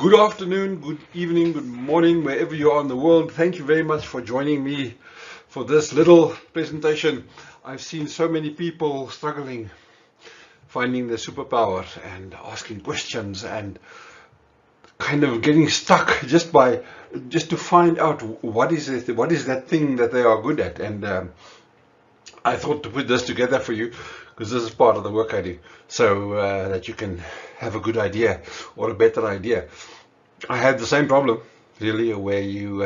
Good afternoon, good evening, good morning, wherever you are in the world. Thank you very much for joining me for this little presentation. I've seen so many people struggling finding their superpower and asking questions and kind of getting stuck just to find out what is that thing that they are good at. And I thought to put this together for you because this is part of the work I do, so that you can have a good idea or a better idea. I had the same problem, really, where you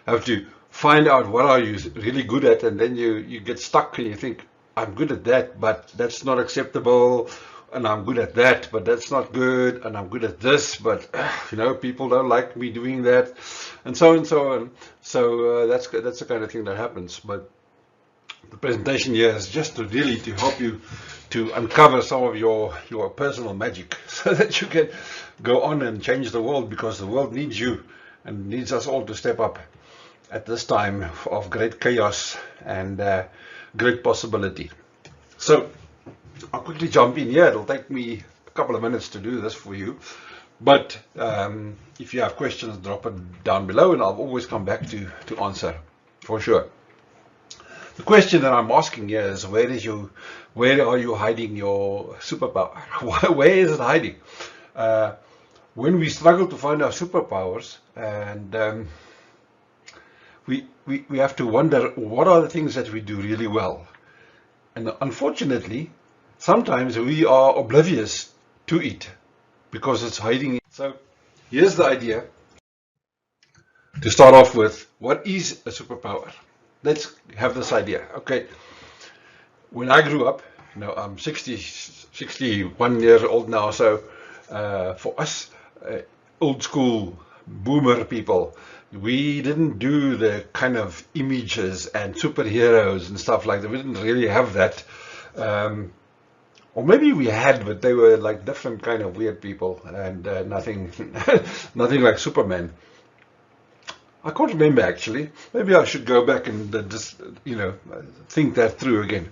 have to find out what are you really good at, and then you get stuck and you think, I'm good at that, but that's not acceptable, and I'm good at that, but that's not good, and I'm good at this, but people don't like me doing that, and so on and so on. So that's the kind of thing that happens. But the presentation here is just to help you to uncover some of your personal magic so that you can go on and change the world, because the world needs you and needs us all to step up at this time of great chaos and great possibility. So I'll quickly jump in here. It'll take me a couple of minutes to do this for you, but if you have questions, drop it down below and I'll always come back to answer for sure. The question that I'm asking here is, where are you hiding your superpower? Where is it hiding? When we struggle to find our superpowers, and we have to wonder, what are the things that we do really well? And unfortunately, sometimes we are oblivious to it because it's hiding. So here's the idea to start off with. What is a superpower? Let's have this idea. Okay, when I grew up, I'm 61 years old now, so for us old school boomer people, we didn't do the kind of images and superheroes and stuff like that. We didn't really have that, or maybe we had, but they were like different kind of weird people, and nothing nothing like Superman. I can't remember actually. Maybe I should go back and just think that through again.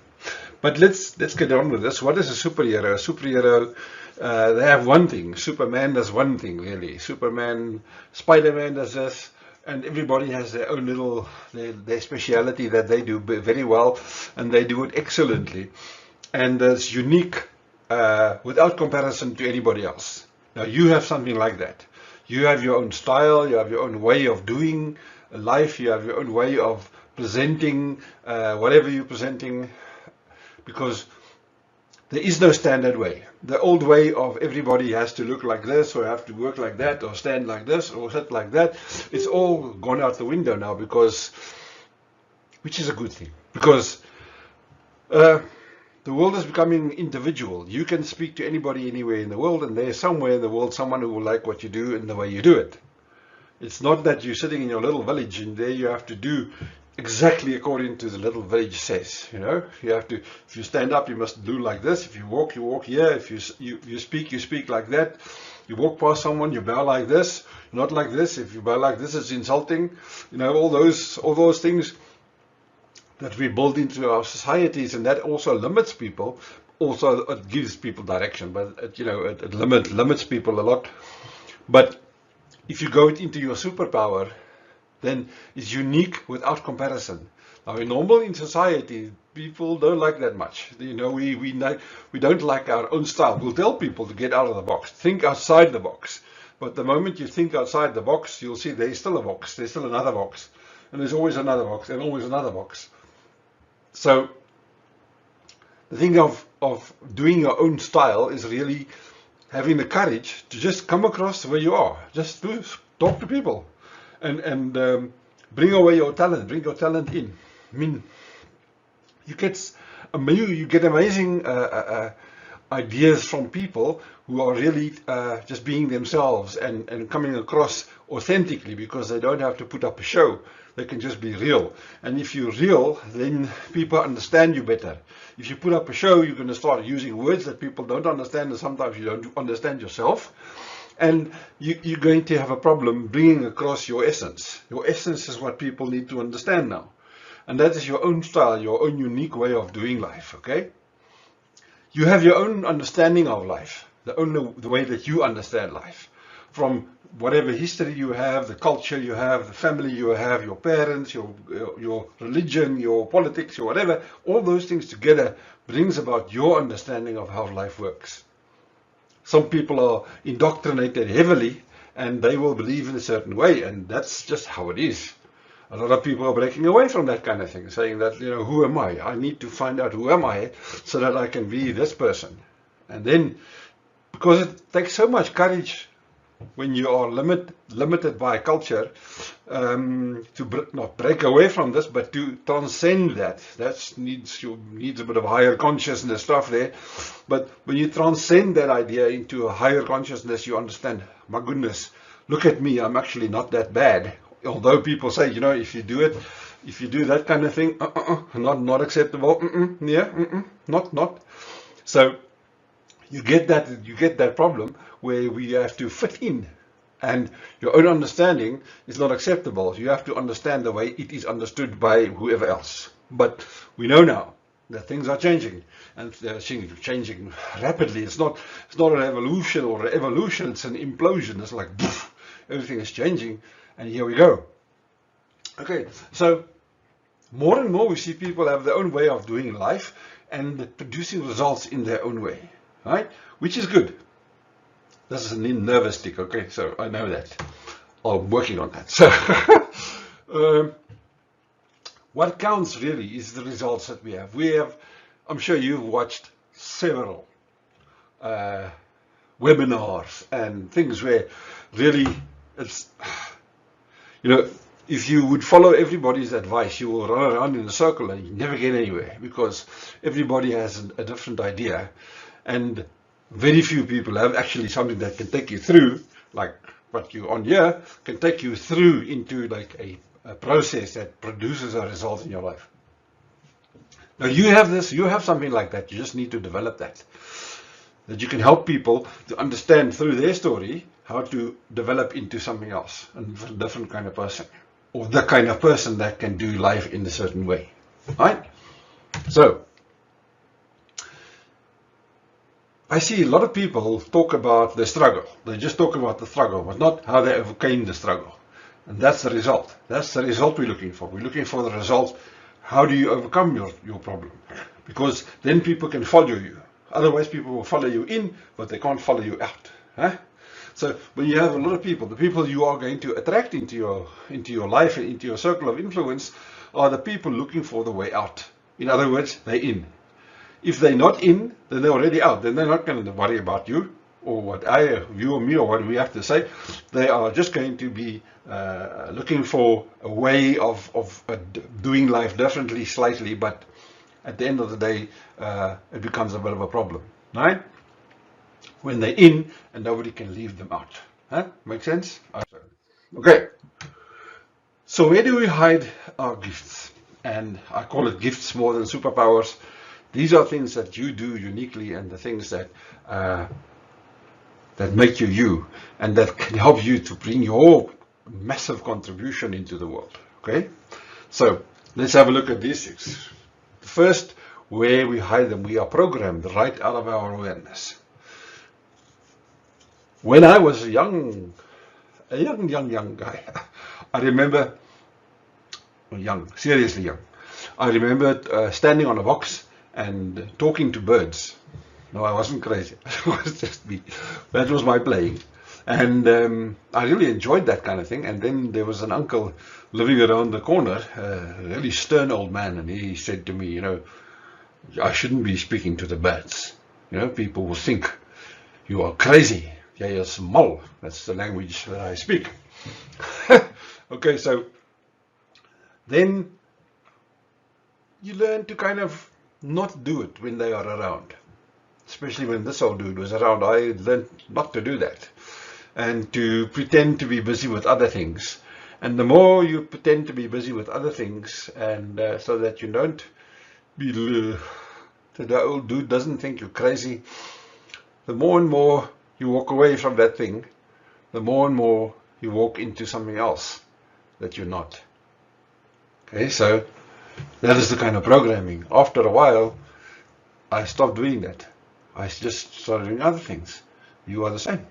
But let's get on with this. What is a superhero? A superhero, they have one thing. Superman does one thing, really. Superman, Spider-Man does this, and everybody has their own little their speciality that they do very well, and they do it excellently, and it's unique without comparison to anybody else. Now you have something like that. You have your own style, you have your own way of doing life, you have your own way of presenting whatever you're presenting, because there is no standard way. The old way of everybody has to look like this, or have to work like that, or stand like this, or sit like that, it's all gone out the window now, which is a good thing, because the world is becoming individual. You can speak to anybody anywhere in the world, and there's somewhere in the world someone who will like what you do and the way you do it. It's not that you're sitting in your little village and there you have to do exactly according to the little village says. You have to, if you stand up, you must do like this. If you walk here. If you speak like that. You walk past someone, you bow like this, not like this. If you bow like this, it's insulting. All those things that we build into our societies, and that also limits people. Also, it gives people direction, but it limits people a lot. But if you go into your superpower, then it's unique without comparison. Now, in society, people don't like that much. We don't like our own style. We'll tell people to get out of the box, think outside the box. But the moment you think outside the box, you'll see there's still a box, there's still another box, and there's always another box, and always another box. So the thing of doing your own style is really having the courage to just come across where you are, just to talk to people, and bring away your talent, bring your talent in. I mean, you get amazing ideas from people who are really just being themselves and coming across authentically, because they don't have to put up a show. They can just be real. And if you're real, then people understand you better. If you put up a show, you're going to start using words that people don't understand, and sometimes you don't understand yourself. And you're going to have a problem bringing across your essence. Your essence is what people need to understand now. And that is your own style, your own unique way of doing life, okay? You have your own understanding of life, the way that you understand life. from whatever history you have, the culture you have, the family you have, your parents, your religion, your politics, your whatever, all those things together brings about your understanding of how life works. Some people are indoctrinated heavily and they will believe in a certain way, and that's just how it is. A lot of people are breaking away from that kind of thing, saying that, who am I? I need to find out who am I so that I can be this person. And then, because it takes so much courage when you are limited by culture, to not break away from this, but to transcend that. That needs a bit of higher consciousness stuff there. But when you transcend that idea into a higher consciousness, you understand, my goodness, look at me, I'm actually not that bad. Although people say, if you do that kind of thing, not acceptable, not. So you get that problem where we have to fit in, and your own understanding is not acceptable. You have to understand the way it is understood by whoever else. But we know now that things are changing, and they're changing rapidly. It's not an evolution or an evolution, it's an implosion. It's like, poof, everything is changing, and here we go. Okay, so more and more we see people have their own way of doing life and producing results in their own way, right? Which is good. This is a nervous tick, okay, so I know that. I'm working on that. So, what counts really is the results that we have. I'm sure you've watched several webinars and things where really it's, if you would follow everybody's advice, you will run around in a circle and you never get anywhere, because everybody has a different idea, and very few people have actually something that can take you through, like what you're on here, can take you through into like a process that produces a result in your life. Now you have something like that. You just need to develop that you can help people to understand through their story how to develop into something else, a different kind of person, or the kind of person that can do life in a certain way, right? So I see a lot of people talk about the struggle. They just talk about the struggle, but not how they overcame the struggle. And that's the result. That's the result we're looking for. We're looking for the result. How do you overcome your problem? Because then people can follow you. Otherwise, people will follow you in, but they can't follow you out. Huh? So when you have a lot of people, the people you are going to attract into your life and into your circle of influence are the people looking for the way out. In other words, they're in. If they're not in, then they're already out. Then they're not going to worry about you or what you or me or what we have to say. They are just going to be looking for a way of doing life differently, slightly, but at the end of the day, it becomes a bit of a problem, right? When they're in and nobody can leave them out. Huh? Make sense? Okay. So where do we hide our gifts? And I call it gifts more than superpowers. These are things that you do uniquely, and the things that make you you, and that can help you to bring your massive contribution into the world. Okay? So let's have a look at these things. First, where we hide them, we are programmed right out of our awareness. When I was a young guy, I remember, seriously young, I remember standing on a box and talking to birds. No, I wasn't crazy. It was just me. That was my playing. And I really enjoyed that kind of thing. And then there was an uncle living around the corner, a really stern old man, and he said to me, I shouldn't be speaking to the birds. People will think you are crazy. Jy is mal. That's the language that I speak. Okay, so then you learn to kind of not do it when they are around. Especially when this old dude was around, I learned not to do that. And to pretend to be busy with other things. And the more you pretend to be busy with other things, and so that you don't be, that the old dude doesn't think you're crazy, the more and more you walk away from that thing, the more and more you walk into something else that you're not. Okay, so that is the kind of programming. After a while, I stopped doing that. I just started doing other things. You are the same.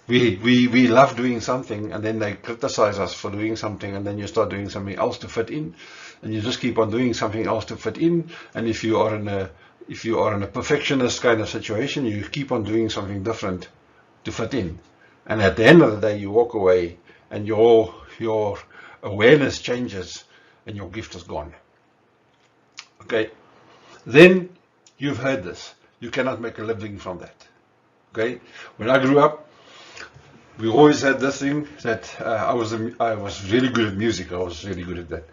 We love doing something, and then they criticize us for doing something, and then you start doing something else to fit in, and you just keep on doing something else to fit in. And if you are in a perfectionist kind of situation, you keep on doing something different to fit in. And at the end of the day, you walk away, and your awareness changes, and your gift is gone. Okay. Then you've heard this. You cannot make a living from that. Okay. When I grew up, we always had this thing that I was really good at music. I was really good at that.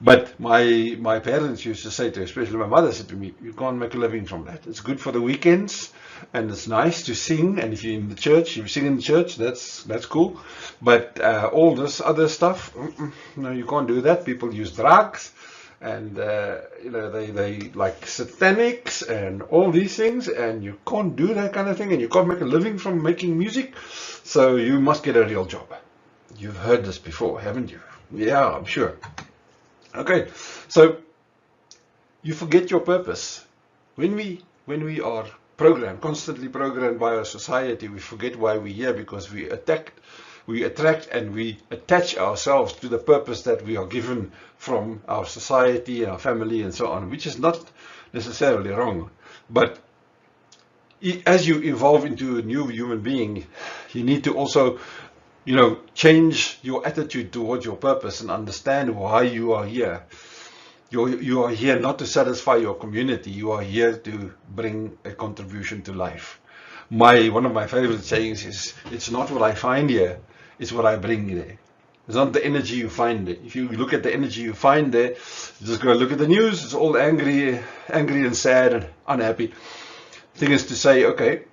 But my parents used to say to, especially my mother said to me, you can't make a living from that. It's good for the weekends, and it's nice to sing. And if you're in the church, you sing in the church, that's cool. But all this other stuff, no, you can't do that. People use drugs, and they like satanics and all these things, and you can't do that kind of thing, and you can't make a living from making music. So you must get a real job. You've heard this before, haven't you? Yeah, I'm sure. Okay, so you forget your purpose. When we are constantly programmed by our society, we forget why we're here, because we attract and we attach ourselves to the purpose that we are given from our society and our family and so on, which is not necessarily wrong. But as you evolve into a new human being, you need to also, change your attitude towards your purpose and understand why you are here. You are here not to satisfy your community. You are here to bring a contribution to life. One of my favorite sayings is, it's not what I find here, it's what I bring there. It's not the energy you find there. If you look at the energy you find there, you just go look at the news, it's all angry and sad and unhappy. The thing is to say, okay,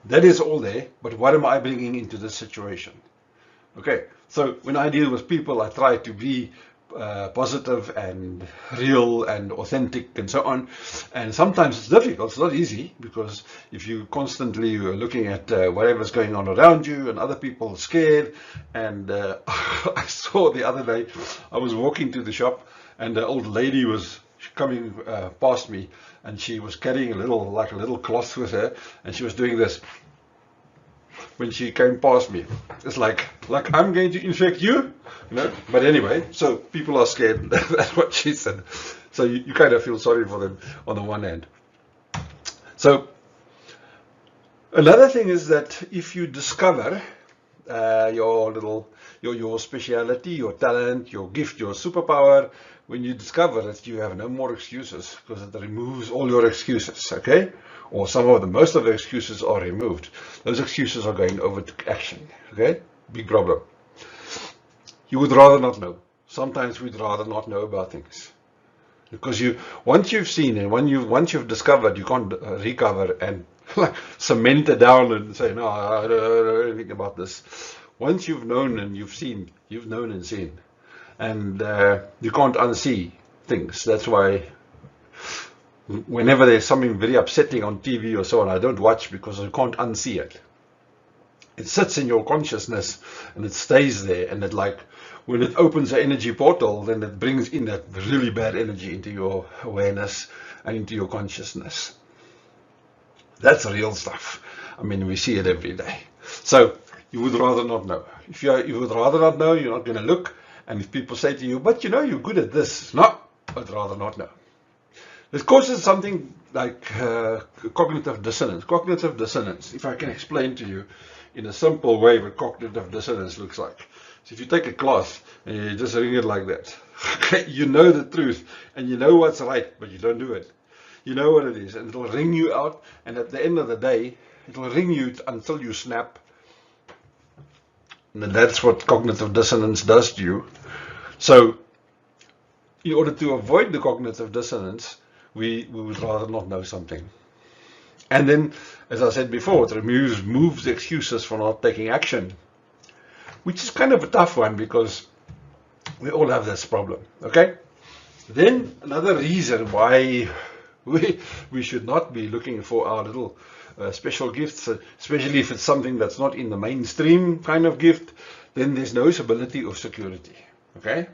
that is all there, but what am I bringing into this situation? Okay, so when I deal with people, I try to be positive and real and authentic and so on. And sometimes it's difficult, it's not easy, because if you constantly are looking at whatever's going on around you and other people are scared. And I saw the other day, I was walking to the shop, and the old lady was coming past me, and she was carrying a little cloth with her, and she was doing this when she came past me. It's like I'm going to infect you, But anyway, so people are scared. That's what she said. So you kind of feel sorry for them on the one hand. So another thing is that if you discover your speciality, your talent, your gift, your superpower, when you discover it, you have no more excuses, because it removes all your excuses, okay? Or most of the excuses are removed. Those excuses are going over to action, okay? Big problem. You would rather not know. Sometimes we'd rather not know about things, because once you've seen and once you've discovered, you can't recover and cement it down and say, no, I don't know anything about this. Once you've known and you've seen, you've known and seen, and you can't unsee things. That's why whenever there's something very upsetting on TV or so on, I don't watch, because I can't unsee it. It sits in your consciousness and it stays there, and when it opens the energy portal, then it brings in that really bad energy into your awareness and into your consciousness. That's real stuff. I mean, we see it every day. So you would rather not know. If you would rather not know, you're not going to look. And if people say to you, but you're good at this, no, I'd rather not know. It causes something like cognitive dissonance. Cognitive dissonance, if I can explain to you in a simple way what cognitive dissonance looks like. So if you take a cloth and you just ring it like that, okay, you know the truth and you know what's right, but you don't do it. You know what it is, and it'll ring you out, and at the end of the day, it'll ring you until you snap. And that's what cognitive dissonance does to you. So in order to avoid the cognitive dissonance, we would rather not know something. And then, as I said before, it removes the excuses for not taking action, which is kind of a tough one, because we all have this problem, okay? Then another reason why we should not be looking for our little special gifts, especially if it's something that's not in the mainstream kind of gift, then there's no stability of security, okay?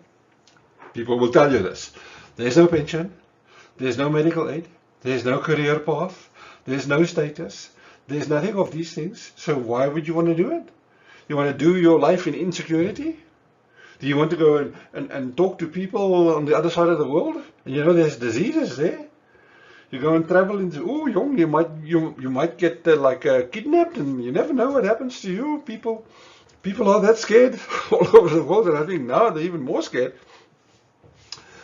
People will tell you this. There's no pension, there's no medical aid, there's no career path, there's no status, There's nothing of these things. So why would you want to do it? You want to do your life in insecurity? Do you want to go and talk to people on the other side of the world? And you know there's diseases there. You go and travel into, oh, young, you might get kidnapped, and you never know what happens to you. People are that scared all over the world, and I think now they're even more scared.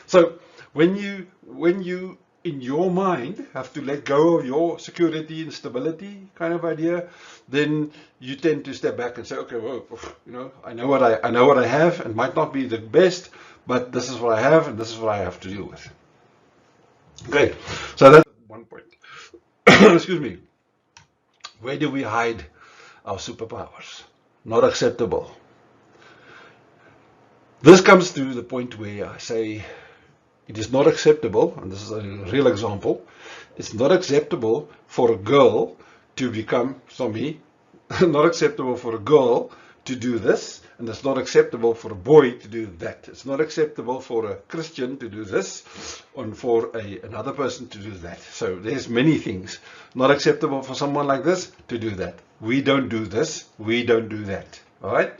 So when you in your mind have to let go of your security and stability kind of idea, then you tend to step back and say, okay, well, you know, I know what I have, and might not be the best, but this is what I have, and this is what I have to deal with. Okay, so that's one point. Excuse me. Where do we hide our superpowers? Not acceptable. This comes to the point where I say it is not acceptable, and this is a real example, it's not acceptable for a girl to become, not acceptable for a girl to do this, and it's not acceptable for a boy to do that. It's not acceptable for a Christian to do this, and for another person to do that. So there's many things. Not acceptable for someone like this to do that. We don't do this, we don't do that. All right?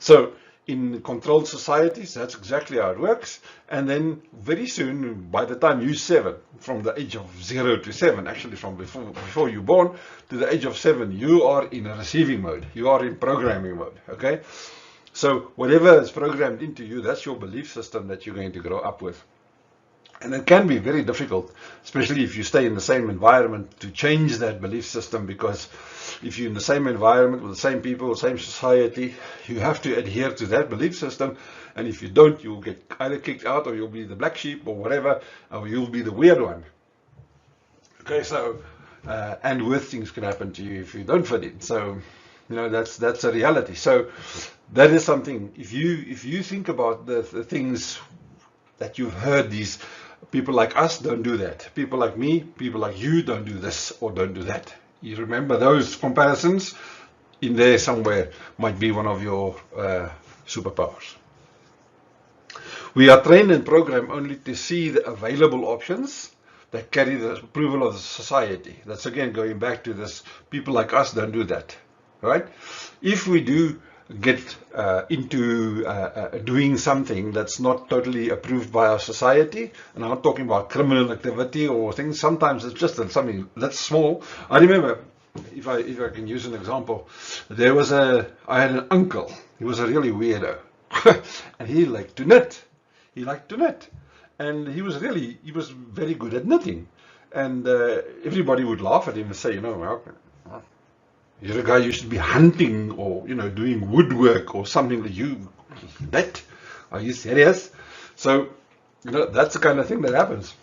So in controlled societies, that's exactly how it works. And then very soon, by the time you're 7, from the age of 0 to 7, actually from before you're born to the age of 7, you are in a receiving mode. You are in programming mode. Okay? So whatever is programmed into you, that's your belief system that you're going to grow up with. And it can be very difficult, especially if you stay in the same environment, to change that belief system, because if you're in the same environment with the same people, the same society, you have to adhere to that belief system. And if you don't, you'll get either kicked out, or you'll be the black sheep, or whatever, or you'll be the weird one. Okay, so, and worse things can happen to you if you don't fit in. So, you know, that's a reality. So that is something, if you think about the things that you've heard, these people like us don't do that. People like me, people like you don't do this or don't do that. You remember those comparisons? In there somewhere might be one of your superpowers. We are trained and programmed only to see the available options that carry the approval of the society. That's again going back to this, people like us don't do that. Right? If we do get into doing something that's not totally approved by our society, and I'm not talking about criminal activity or things, sometimes it's just something that's small. I remember, if I can use an example, I had an uncle. He was a really weirdo, and he liked to knit. And he was very good at knitting, and everybody would laugh at him and say, you know, well, you're a guy, you should be hunting, or, you know, doing woodwork or something that you knit. Are you serious? So, you know, that's the kind of thing that happens.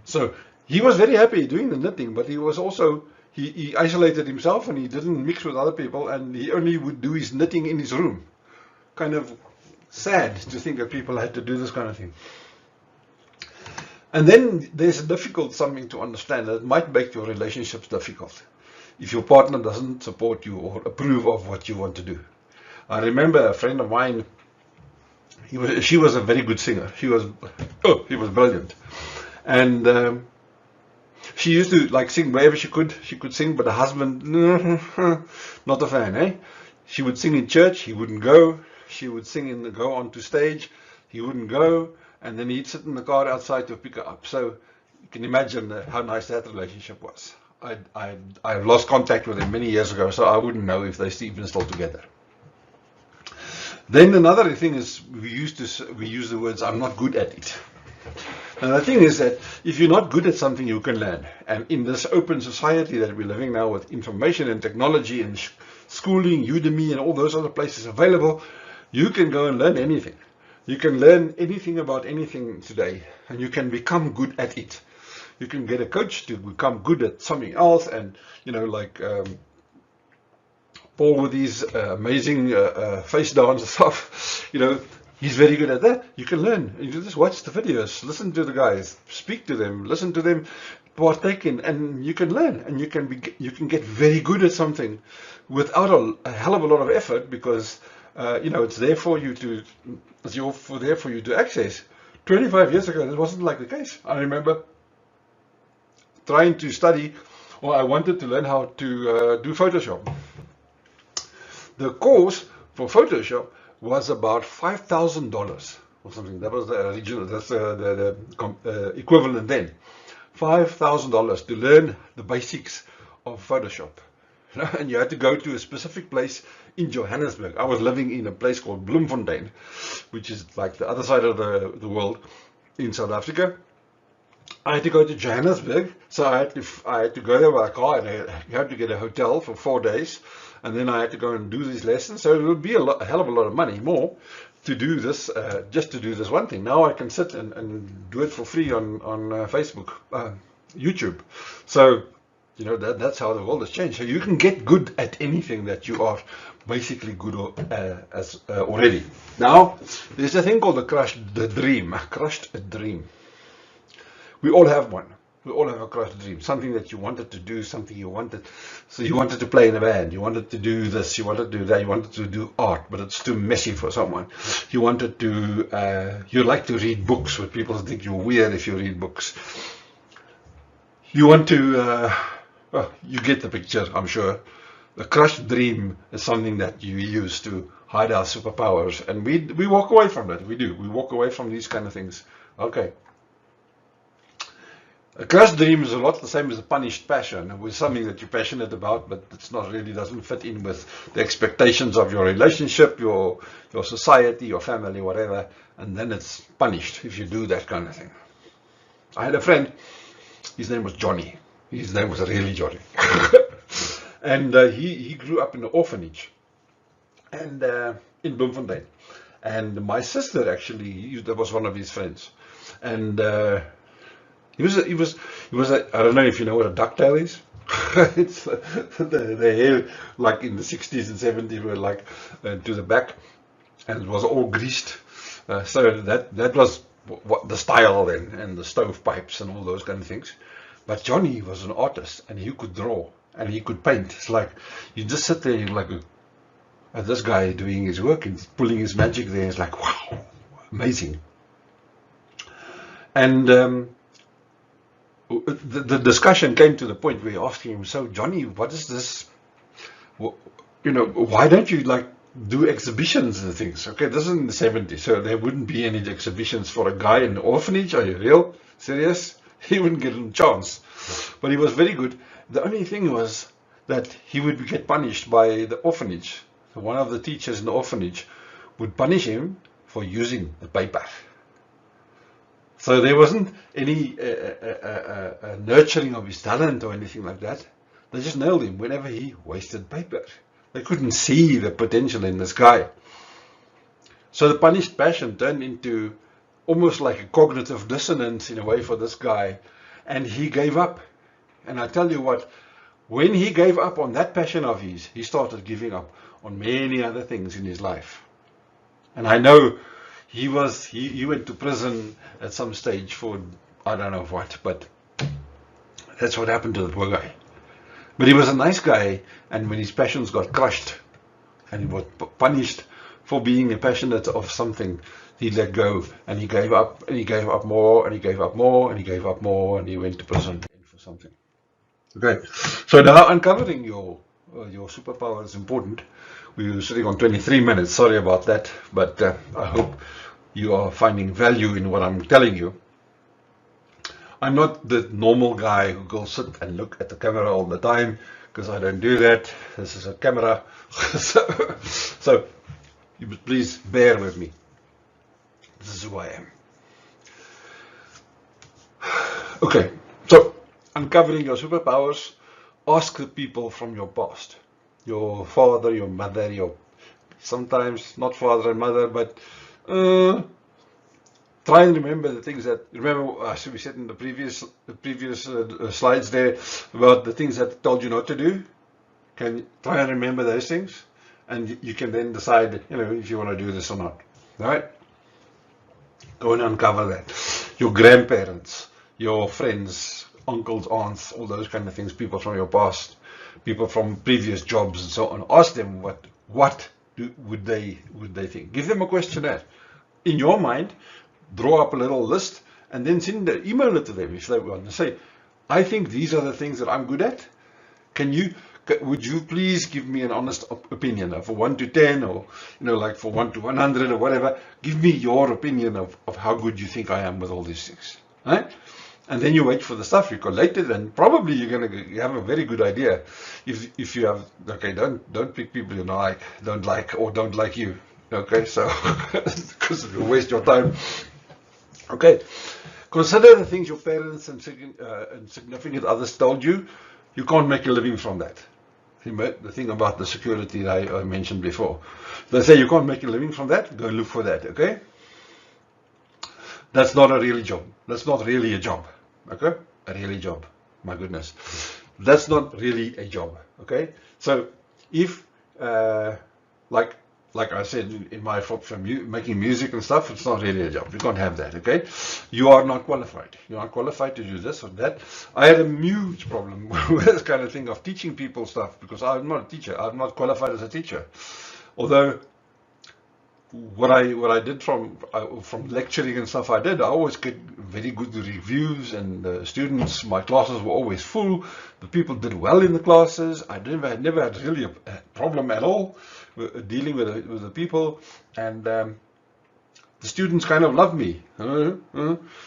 So he was very happy doing the knitting, but he was also, he isolated himself, and he didn't mix with other people, and he only would do his knitting in his room. Kind of sad to think that people had to do this kind of thing. And then there's a difficult something to understand that might make your relationships difficult if your partner doesn't support you or approve of what you want to do. I remember a friend of mine, she was a very good singer. He was brilliant. And she used to like sing wherever she could sing, but the husband, not a fan, eh? She would sing in church, he wouldn't go. She would sing and go onto stage, he wouldn't go. And then he'd sit in the car outside to pick her up. So you can imagine how nice that relationship was. I've lost contact with him many years ago, so I wouldn't know if they're even still together. Then another thing is we use the words, I'm not good at it. Now the thing is that if you're not good at something, you can learn. And in this open society that we're living now, with information and technology and schooling, Udemy and all those other places available, you can go and learn anything. You can learn anything about anything today, and you can become good at it. You can get a coach to become good at something else, and you know, like Paul with his amazing face dance and stuff. You know, he's very good at that. You can learn. You just watch the videos, listen to the guys, speak to them, listen to them, partake in, and you can learn, and you can get very good at something without a hell of a lot of effort, because you know, it's there for you to access. 25 years ago, this wasn't like the case. I remember trying to study Or I wanted to learn how to do Photoshop. The course for Photoshop was about $5,000 or something. That was the original, that's the equivalent then. $5,000 to learn the basics of Photoshop. And you had to go to a specific place in Johannesburg. I was living in a place called Bloemfontein, which is like the other side of the world in South Africa. I had to go to Johannesburg, so I had to go there by car, and I had to get a hotel for 4 days, and then I had to go and do these lessons. So it would be a hell of a lot of money more to do this, just to do this one thing. Now I can sit and do it for free on Facebook, YouTube. So you know, that's how the world has changed. So you can get good at anything that you are basically good already. Now, there's a thing called the crushed dream. We all have one. We all have a crushed dream. Something that you wanted to do, something you wanted. So you wanted to play in a band. You wanted to do this. You wanted to do that. You wanted to do art, but it's too messy for someone. You wanted to, you like to read books, but people think you're weird if you read books. You want to, well, you get the picture, I'm sure. The crushed dream is something that you use to hide our superpowers, and we walk away from that. We do. We walk away from these kind of things. Okay. A crushed dream is a lot the same as a punished passion, with something that you're passionate about, but it's not really, doesn't fit in with the expectations of your relationship, your society, your family, whatever, and then it's punished if you do that kind of thing. I had a friend, his name was Johnny. His name was really Johnny. And he grew up in an orphanage, and in Bloemfontein. And my sister actually, that was one of his friends. And he was I don't know if you know what a ducktail is. It's the hair, like in the 60s and 70s, were like to the back, and it was all greased. So that was what the style then, and the stovepipes and all those kind of things. But Johnny was an artist, and he could draw, and he could paint. It's like you just sit there and you're like, this guy doing his work and pulling his magic there. It's like, wow, amazing. And the discussion came to the point where we asked him, so Johnny, what is this? You know, why don't you like do exhibitions and things? Okay, this is in the 70s, so there wouldn't be any exhibitions for a guy in the orphanage. Are you real? Serious? He wouldn't get a chance. But he was very good. The only thing was that he would get punished by the orphanage. So one of the teachers in the orphanage would punish him for using the paper. So there wasn't any nurturing of his talent or anything like that. They just nailed him whenever he wasted paper. They couldn't see the potential in this guy. So the punished passion turned into almost like a cognitive dissonance in a way for this guy, and he gave up. And I tell you what, when he gave up on that passion of his, he started giving up on many other things in his life. And I know he went to prison at some stage for I don't know what, but that's what happened to the poor guy. But he was a nice guy, and when his passions got crushed and he was punished for being passionate of something, he let go, and he gave up, and he gave up more, and he gave up more, and he gave up more, and he went to prison for something. Okay, so now uncovering your superpower is important. We were sitting on 23 minutes, sorry about that, but I hope you are finding value in what I'm telling you. I'm not the normal guy who goes sit and look at the camera all the time, because I don't do that. This is a camera. so you please bear with me. This is who I am. Okay, so uncovering your superpowers. Ask the people from your past. Your father, your mother, sometimes not father and mother, but try and remember the things that, as we said in the previous slides there, about the things that told you not to do. Can you try and remember those things, and you can then decide, if you want to do this or not. All right? Go and uncover that. Your grandparents, your friends, uncles, aunts, all those kind of things, people from your past, people from previous jobs and so on. Ask them what would they think. Give them a questionnaire. In your mind, draw up a little list and then email it to them if they want to say, I think these are the things that I'm good at. Would you please give me an honest opinion of 1 to 10, or like for 1 to 100 or whatever? Give me your opinion of how good you think I am with all these things, right? And then you wait for the stuff, you collate it, and probably you have a very good idea. If you have, okay, don't pick people you don't like you, okay? So because you'll waste your time. Okay, consider the things your parents and significant others told you. You can't make a living from that. The thing about the security that I mentioned before. They say you can't make a living from that. Go look for that. Okay. That's not a real job. That's not really a job. Okay? A really job. My goodness. That's not really a job. Okay? So if like I said in my from making music and stuff, it's not really a job. You can't have that. Okay? You are not qualified. You are not qualified to do this or that. I had a huge problem with this kind of thing of teaching people stuff, because I'm not a teacher. I'm not qualified as a teacher. Although what I did from lecturing and stuff I always get very good reviews, and the students, my classes were always full. The people did well in the classes. I never had really a problem at all with dealing with the people, and the students kind of loved me.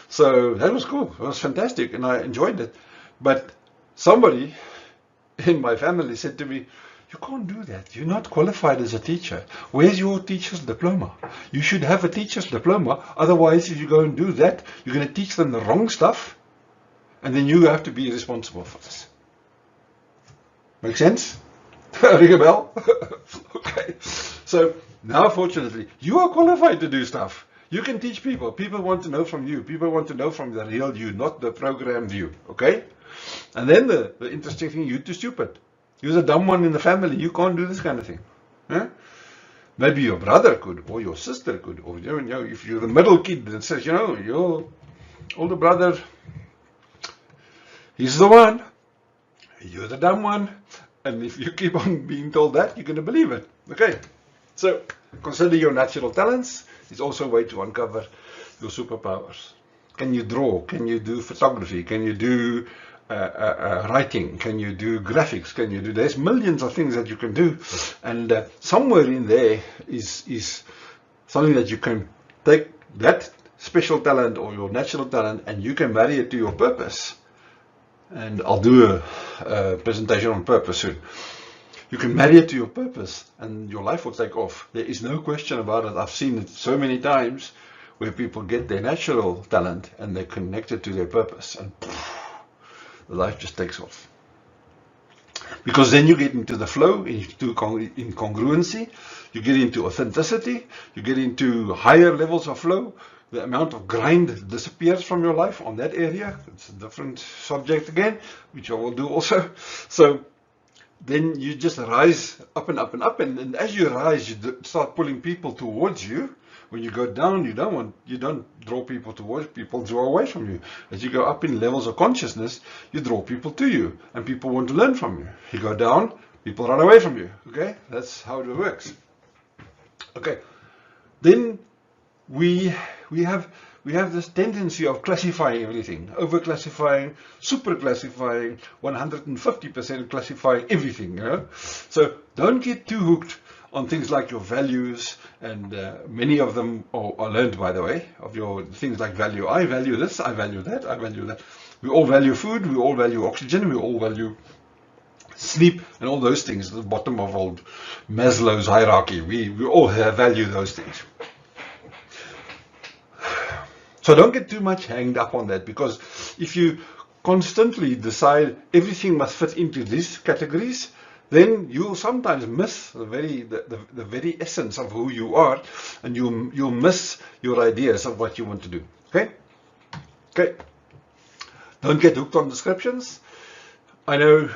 So that was cool. It was fantastic, and I enjoyed it. But somebody in my family said to me, "You can't do that. You're not qualified as a teacher. Where's your teacher's diploma? You should have a teacher's diploma. Otherwise, if you go and do that, you're going to teach them the wrong stuff, and then you have to be responsible for this." Make sense? Ring a bell? Okay. So now, fortunately, you are qualified to do stuff. You can teach people. People want to know from you. People want to know from the real you, not the programmed you. Okay? And then the interesting thing, you're too stupid. You're the dumb one in the family. You can't do this kind of thing. Huh? Maybe your brother could, or your sister could, or if you're the middle kid that says, your older brother, he's the one. You're the dumb one. And if you keep on being told that, you're going to believe it. Okay. So consider your natural talents. It's also a way to uncover your superpowers. Can you draw? Can you do photography? Can you do writing? Can you do graphics? There's millions of things that you can do, and somewhere in there is something that you can take that special talent or your natural talent, and you can marry it to your purpose. And I'll do a presentation on purpose soon. You can marry it to your purpose, and your life will take off. There is no question about it. I've seen it so many times where people get their natural talent and they connect it to their purpose, and the life just takes off. Because then you get into the flow, into incongruency, you get into authenticity, you get into higher levels of flow. The amount of grind disappears from your life on that area. It's a different subject again, which I will do also. So then you just rise up and up and up, and as you rise, you start pulling people towards you. When you go down, you don't draw people towards, people draw away from you. As you go up in levels of consciousness, you draw people to you, and people want to learn from you. You go down, people run away from you. Okay, that's how it works. Okay, then we have this tendency of classifying everything, over classifying, super classifying, 150% classifying everything. So don't get too hooked on things like your values, and many of them are learned, by the way, of your things like value. I value this, I value that, I value that. We all value food, we all value oxygen, we all value sleep, and all those things, the bottom of old Maslow's hierarchy. We all value those things. So don't get too much hanged up on that, because if you constantly decide everything must fit into these categories, then you'll sometimes miss the very essence of who you are, and you'll miss your ideas of what you want to do. Okay? Okay. Don't get hooked on descriptions. I know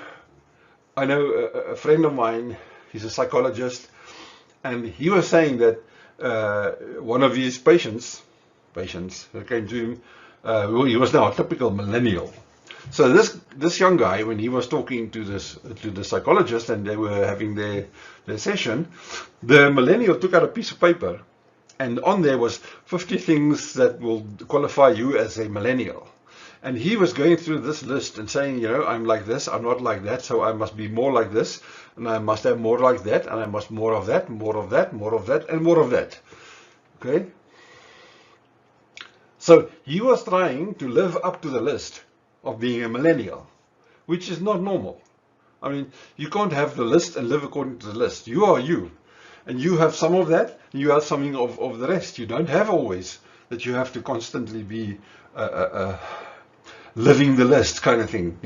a friend of mine, he's a psychologist, and he was saying that one of his patients who came to him, he was now a typical millennial. So this young guy, when he was talking to the psychologist, and they were having their session, the millennial took out a piece of paper, and on there was 50 things that will qualify you as a millennial. And he was going through this list and saying, I'm like this, I'm not like that, so I must be more like this, and I must have more like that, and I must more of that, more of that, more of that, and more of that. Okay? So he was trying to live up to the list of being a millennial, which is not normal. I mean, you can't have the list and live according to the list. You are you. And you have some of that, and you have something of the rest. You don't have always that you have to constantly be living the list kind of thing,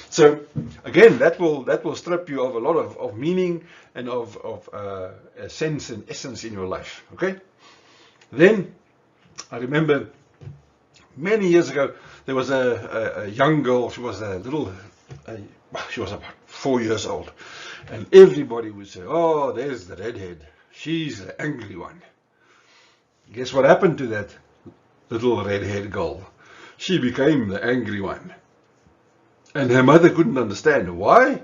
So again, that will strip you of a lot of meaning and of a sense and essence in your life. Okay. Then I remember many years ago there was a young girl. She was she was about 4 years old, and everybody would say, "Oh, there's the redhead. She's the angry one." Guess what happened to that little redhead girl? She became the angry one. And her mother couldn't understand. Why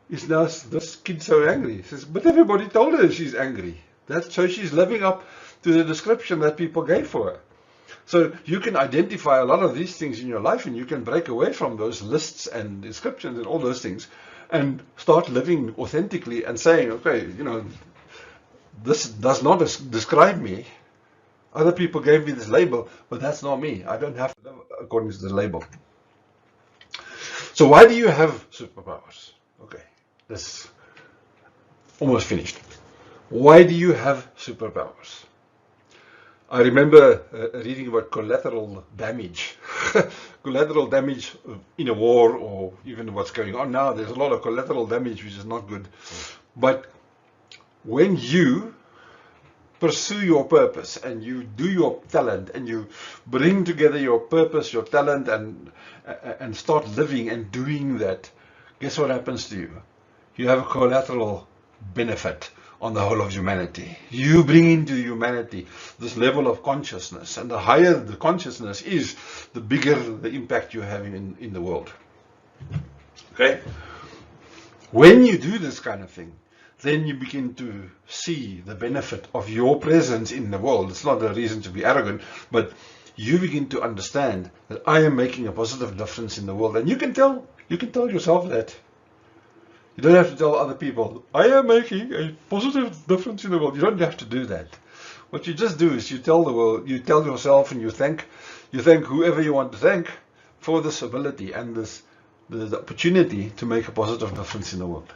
is this kid so angry? She says, but everybody told her she's angry. So she's living up to the description that people gave for her. So you can identify a lot of these things in your life, and you can break away from those lists and descriptions and all those things and start living authentically and saying, okay, this does not describe me. Other people gave me this label, but that's not me. I don't have to live according to the label. So why do you have superpowers? Okay, this is almost finished. Why do you have superpowers? I remember reading about collateral damage. Collateral damage in a war, or even what's going on now. There's a lot of collateral damage which is not good. But when you pursue your purpose and you do your talent and you bring together your purpose, your talent, and start living and doing that, guess what happens to you? You have a collateral benefit on the whole of humanity. You bring into humanity this level of consciousness, and the higher the consciousness is, the bigger the impact you have in the world. Okay? When you do this kind of thing, then you begin to see the benefit of your presence in the world. It's not a reason to be arrogant, but you begin to understand that I am making a positive difference in the world. And you can tell yourself that. You don't have to tell other people, I am making a positive difference in the world. You don't have to do that. What you just do is you tell the world, you tell yourself, and you thank whoever you want to thank for this ability and the opportunity to make a positive difference in the world.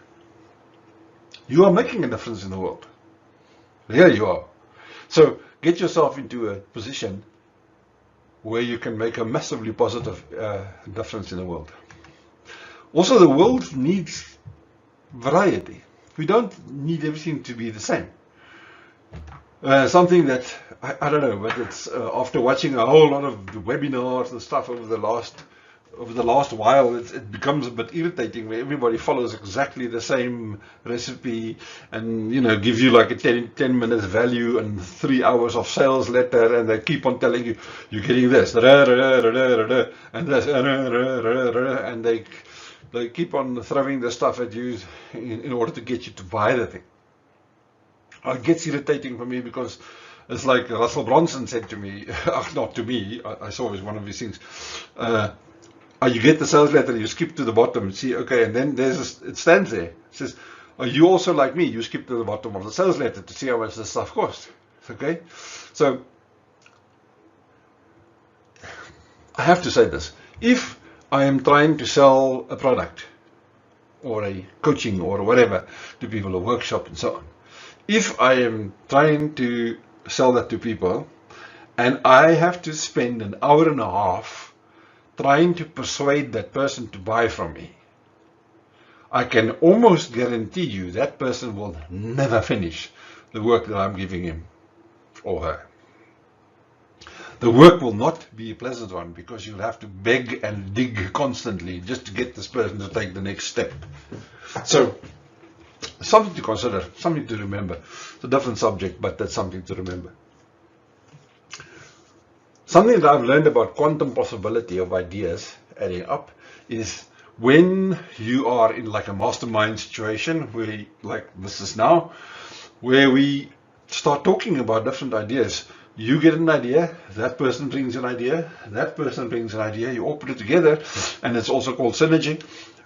You are making a difference in the world. Here you are. So get yourself into a position where you can make a massively positive difference in the world. Also, the world needs variety. We don't need everything to be the same. Something that, I don't know, but it's after watching a whole lot of the webinars and stuff over the last while, it becomes a bit irritating where everybody follows exactly the same recipe and, give you like a 10 minutes value and 3 hours of sales letter, and they keep on telling you, you're getting this, and this, and they keep on throwing the stuff at you in order to get you to buy the thing. It gets irritating for me because it's like Russell Bronson said to me, not to me, I saw it was one of his things. You get the sales letter, you skip to the bottom and see, okay, and then it stands there. It says, are you also like me? You skip to the bottom of the sales letter to see how much the stuff costs. Okay? So, I have to say this. If I am trying to sell a product or a coaching or whatever to people, a workshop and so on, if I am trying to sell that to people and I have to spend an hour and a half trying to persuade that person to buy from me, I can almost guarantee you that person will never finish the work that I'm giving him or her. The work will not be a pleasant one because you'll have to beg and dig constantly just to get this person to take the next step. So, something to consider, something to remember. It's a different subject, but that's something to remember. Something that I've learned about quantum possibility of ideas adding up is when you are in like a mastermind situation, where like this is now, where we start talking about different ideas. You get an idea, that person brings an idea, that person brings an idea, you all put it together, and it's also called synergy,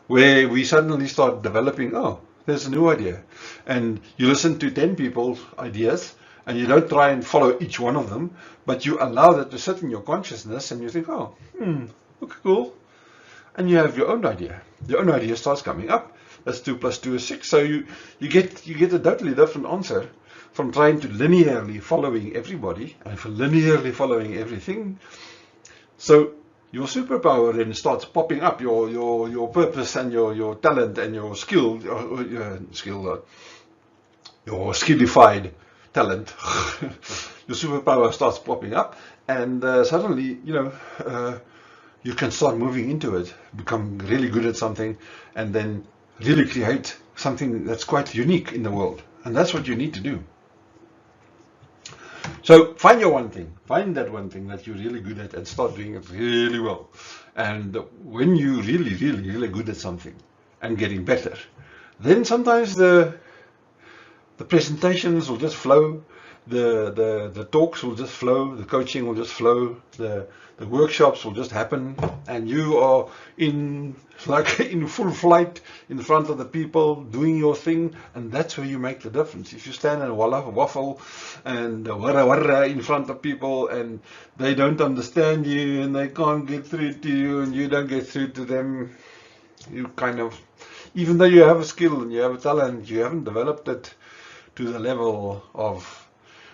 where we suddenly start developing, oh, there's a new idea. And you listen to 10 people's ideas, and you don't try and follow each one of them, but you allow that to sit in your consciousness, and you think, oh, okay, cool. And you have your own idea. Your own idea starts coming up. That's 2 plus 2 is 6. So you get a totally different answer from trying to linearly following everybody and for linearly following everything. So your superpower then starts popping up, your purpose and your talent and your skill, your skillified talent. Your superpower starts popping up, and suddenly, you can start moving into it, become really good at something, and then really create something that's quite unique in the world. And that's what you need to do. So find your one thing, find that one thing that you're really good at and start doing it really well. And when you're really, really, really good at something and getting better, then sometimes the presentations will just flow, the talks will just flow, the coaching will just flow, the workshops will just happen, and you are in full flight in front of the people doing your thing, and that's where you make the difference. If you stand and waffle and warra in front of people and they don't understand you and they can't get through to you and you don't get through to them, you kind of, even though you have a skill and you have a talent, you haven't developed it to the level of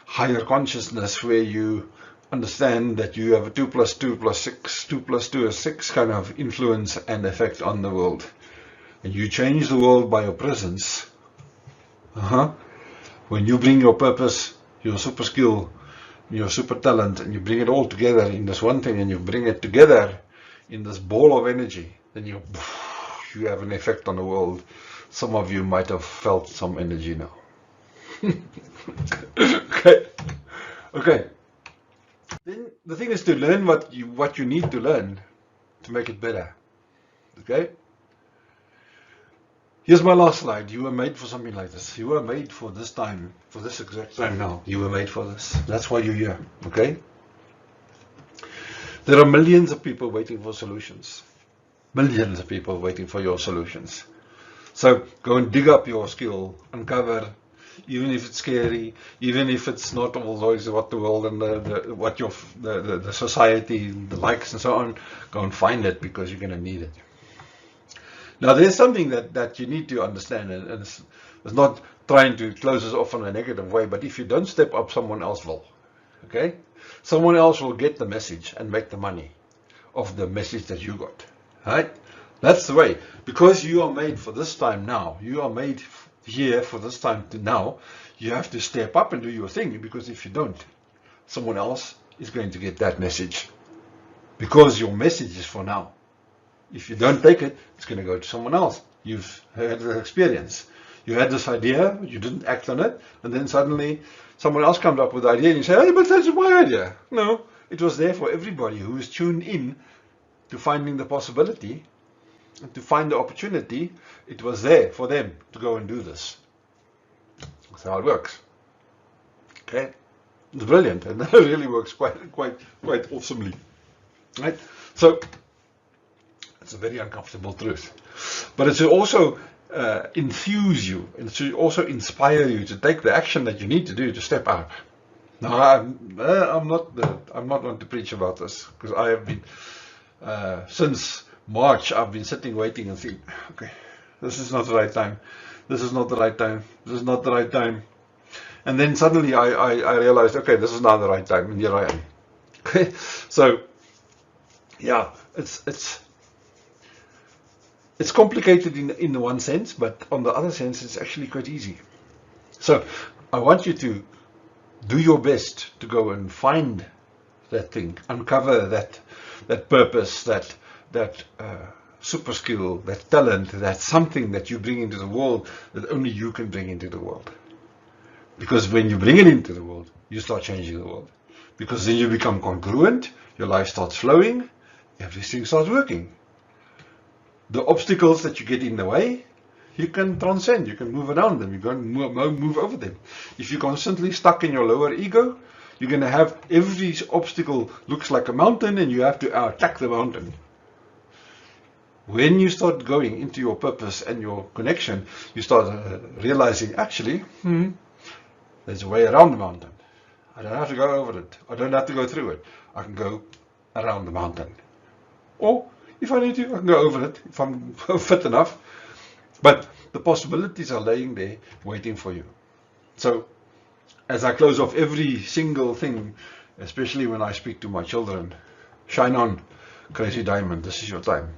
higher consciousness where you understand that you have a 2 plus 2 plus 6, 2 plus 2 is 6 kind of influence and effect on the world. And you change the world by your presence. When you bring your purpose, your super skill, your super talent, and you bring it all together in this one thing, and you bring it together in this ball of energy, then you have an effect on the world. Some of you might have felt some energy now. Okay. Then the thing is to learn what you need to learn to make it better. Okay? Here's my last slide. You were made for something like this. You were made for this time, for this exact time now. You were made for this. That's why you're here. Okay? There are millions of people waiting for solutions. Millions of people waiting for your solutions. So go and dig up your skill, uncover. Even if it's scary, even if it's not always what the world and the society, the likes and so on, go and find it, because you're going to need it. Now there's something that you need to understand, and it's not trying to close us off in a negative way, but if you don't step up, someone else will. Okay? Someone else will get the message and make the money of the message that you got. Right? That's the way. Because you are made for this time now. You are made here for this time to now. You have to step up and do your thing, because if you don't, someone else is going to get that message, because your message is for now. If you don't take it, it's going to go to someone else. You've had the experience. You had this idea, you didn't act on it, and then suddenly someone else comes up with the idea and you say, hey, but that's my idea. No, it was there for everybody who is tuned in to finding the possibility and to find the opportunity. It was there for them to go and do this. That's how it works. Okay, it's brilliant, and that really works quite awesomely. Right? So it's a very uncomfortable truth, but it should also infuse you, and it should also inspire you to take the action that you need to do to step out. Now, I'm not going to preach about this, because I have been since March, I've been sitting waiting and thinking, okay, this is not the right time. This is not the right time. This is not the right time. And then suddenly I realized, okay, this is now the right time, and here I am. Okay, so yeah, it's complicated in one sense, but on the other sense, it's actually quite easy. So I want you to do your best to go and find that thing, uncover that purpose, that super skill, that talent, that something that you bring into the world that only you can bring into the world. Because when you bring it into the world, you start changing the world. Because then you become congruent, your life starts flowing, everything starts working. The obstacles that you get in the way, you can transcend, you can move around them, you can move over them. If you're constantly stuck in your lower ego, you're going to have every obstacle looks like a mountain and you have to attack the mountain. When you start going into your purpose and your connection, you start realizing, actually, there's a way around the mountain. I don't have to go over it. I don't have to go through it. I can go around the mountain. Or if I need to, I can go over it if I'm fit enough. But the possibilities are laying there waiting for you. So as I close off every single thing, especially when I speak to my children, shine on, Crazy Diamond, this is your time.